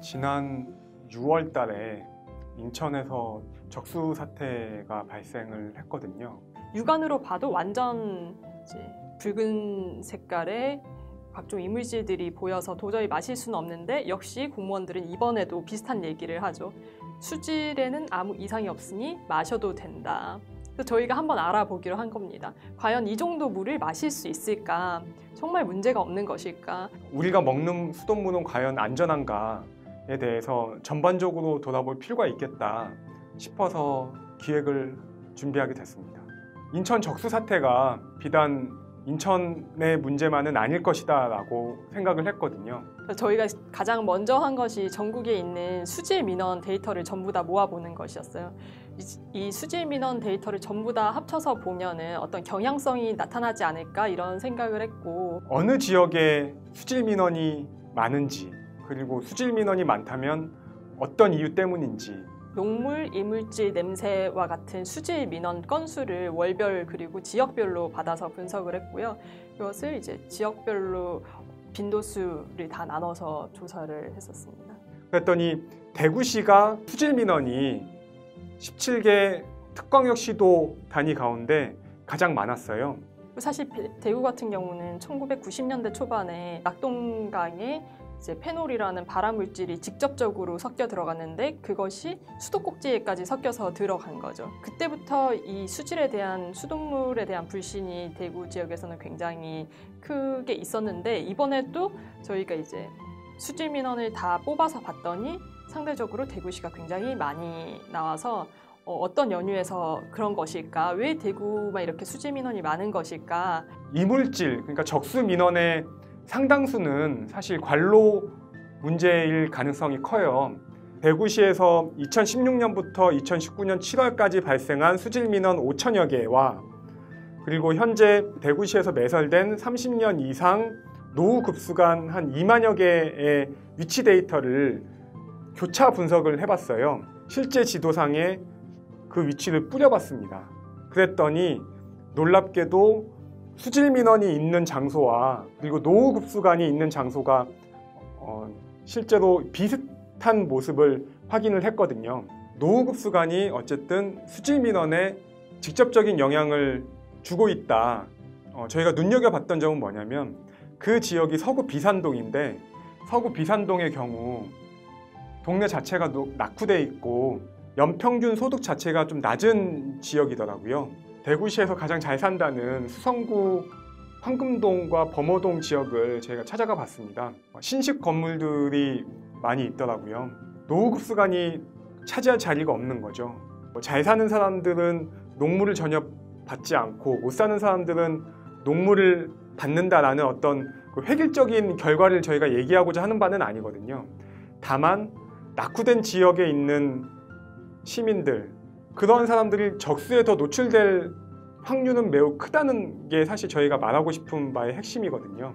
지난 6월 달에 인천에서 적수 사태가 발생을 했거든요. 육안으로 봐도 완전 이제 붉은 색깔의 각종 이물질들이 보여서 도저히 마실 수는 없는데, 역시 공무원들은 이번에도 비슷한 얘기를 하죠. 수질에는 아무 이상이 없으니 마셔도 된다. 그래서 저희가 한번 알아보기로 한 겁니다. 과연 이 정도 물을 마실 수 있을까? 정말 문제가 없는 것일까? 우리가 먹는 수돗물은 과연 안전한가에 대해서 전반적으로 돌아볼 필요가 있겠다 싶어서 기획을 준비하게 됐습니다. 인천 적수 사태가 비단 인천의 문제만은 아닐 것이다 라고 생각을 했거든요. 저희가 가장 먼저 한 것이 전국에 있는 수질 민원 데이터를 전부 다 모아보는 것이었어요. 이 수질 민원 데이터를 전부 다 합쳐서 보면은 어떤 경향성이 나타나지 않을까 이런 생각을 했고, 어느 지역에 수질 민원이 많은지, 그리고 수질 민원이 많다면 어떤 이유 때문인지, 녹물, 이물질, 냄새와 같은 수질 민원 건수를 월별 그리고 지역별로 받아서 분석을 했고요. 이것을 이제 지역별로 빈도수를 다 나눠서 조사를 했었습니다. 그랬더니 대구시가 수질 민원이 17개 특광역 시도 단위 가운데 가장 많았어요. 사실 대구 같은 경우는 1990년대 초반에 낙동강에 이제 페놀이라는 발암물질이 직접적으로 섞여 들어갔는데, 그것이 수도꼭지에까지 섞여서 들어간 거죠. 그때부터 이 수질에 대한, 수돗물에 대한 불신이 대구 지역에서는 굉장히 크게 있었는데, 이번에도 저희가 이제 수질 민원을 다 뽑아서 봤더니 상대적으로 대구시가 굉장히 많이 나와서 어떤 연유에서 그런 것일까? 왜 대구만 이렇게 수질 민원이 많은 것일까? 이물질, 그러니까 적수 민원의 상당수는 사실 관로 문제일 가능성이 커요. 대구시에서 2016년부터 2019년 7월까지 발생한 수질 민원 5천여 개와, 그리고 현재 대구시에서 매설된 30년 이상 노후 급수관 한 2만여 개의 위치 데이터를 교차 분석을 해봤어요. 실제 지도상에 그 위치를 뿌려봤습니다. 그랬더니 놀랍게도 수질 민원이 있는 장소와 그리고 노후 급수관이 있는 장소가 실제로 비슷한 모습을 확인을 했거든요. 노후 급수관이 어쨌든 수질 민원에 직접적인 영향을 주고 있다. 저희가 눈여겨봤던 점은 뭐냐면, 그 지역이 서구 비산동인데, 서구 비산동의 경우 동네 자체가 낙후돼 있고 연평균 소득 자체가 좀 낮은 지역이더라고요. 대구시에서 가장 잘 산다는 수성구 황금동과 범어동 지역을 저희가 찾아가 봤습니다. 신식 건물들이 많이 있더라고요. 노후 급수관이 차지할 자리가 없는 거죠. 잘 사는 사람들은 녹물을 전혀 받지 않고, 못 사는 사람들은 녹물을 받는다라는 어떤 획일적인 결과를 저희가 얘기하고자 하는 바는 아니거든요. 다만 낙후된 지역에 있는 시민들, 그런 사람들이 적수에 더 노출될 확률은 매우 크다는 게 사실 저희가 말하고 싶은 바의 핵심이거든요.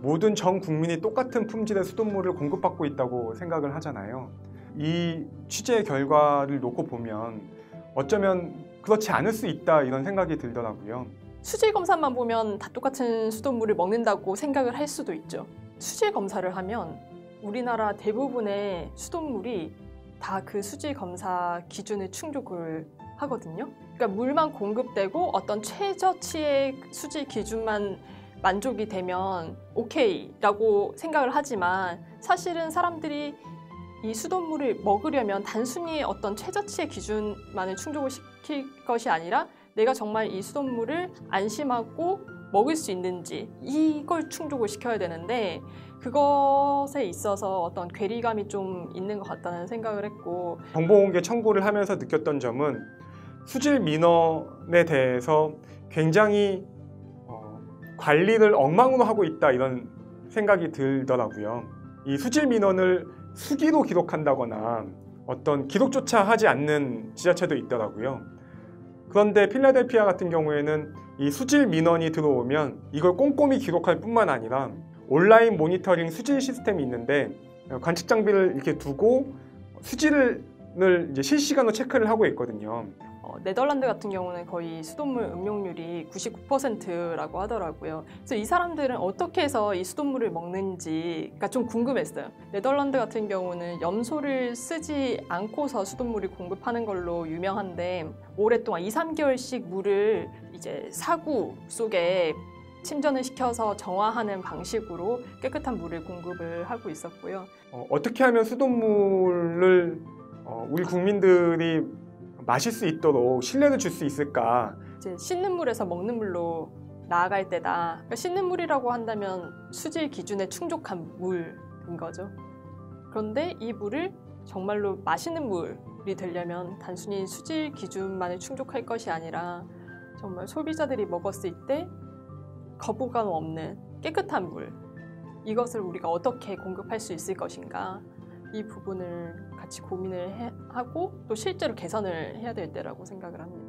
모든 전 국민이 똑같은 품질의 수돗물을 공급받고 있다고 생각을 하잖아요. 이 취재 결과를 놓고 보면 어쩌면 그렇지 않을 수 있다, 이런 생각이 들더라고요. 수질 검사만 보면 다 똑같은 수돗물을 먹는다고 생각을 할 수도 있죠. 수질 검사를 하면 우리나라 대부분의 수돗물이 다 그 수질 검사 기준을 충족을 하거든요. 그러니까 물만 공급되고 어떤 최저치의 수질 기준만 만족이 되면 오케이라고 생각을 하지만, 사실은 사람들이 이 수돗물을 먹으려면 단순히 어떤 최저치의 기준만을 충족을 시킬 것이 아니라, 내가 정말 이 수돗물을 안심하고 먹을 수 있는지, 이걸 충족을 시켜야 되는데, 그것에 있어서 어떤 괴리감이 좀 있는 것 같다는 생각을 했고, 정보공개 청구를 하면서 느꼈던 점은, 수질 민원에 대해서 굉장히 관리를 엉망으로 하고 있다, 이런 생각이 들더라고요. 이 수질 민원을 수기로 기록한다거나 어떤 기록조차 하지 않는 지자체도 있더라고요. 그런데 필라델피아 같은 경우에는 이 수질 민원이 들어오면 이걸 꼼꼼히 기록할 뿐만 아니라 온라인 모니터링 수질 시스템이 있는데, 관측 장비를 이렇게 두고 수질을 이제 실시간으로 체크를 하고 있거든요. 네덜란드 같은 경우는 거의 수돗물 음용률이 99%라고 하더라고요. 그래서 이 사람들은 어떻게 해서 이 수돗물을 먹는지가 좀 궁금했어요. 네덜란드 같은 경우는 염소를 쓰지 않고서 수돗물을 공급하는 걸로 유명한데 오랫동안 2~3개월씩 물을 이제 사구 속에 침전을 시켜서 정화하는 방식으로 깨끗한 물을 공급을 하고 있었고요. 어떻게 하면 수돗물을 우리 국민들이 마실 수 있도록 신뢰를 줄 수 있을까? 이제 씻는 물에서 먹는 물로 나아갈 때다. 그러니까 씻는 물이라고 한다면 수질 기준에 충족한 물인 거죠. 그런데 이 물을 정말로 마시는 물이 되려면 단순히 수질 기준만을 충족할 것이 아니라 정말 소비자들이 먹었을 때 거부감 없는 깨끗한 물, 이것을 우리가 어떻게 공급할 수 있을 것인가, 이 부분을 같이 고민을 하고 또 실제로 개선을 해야 될 때라고 생각을 합니다.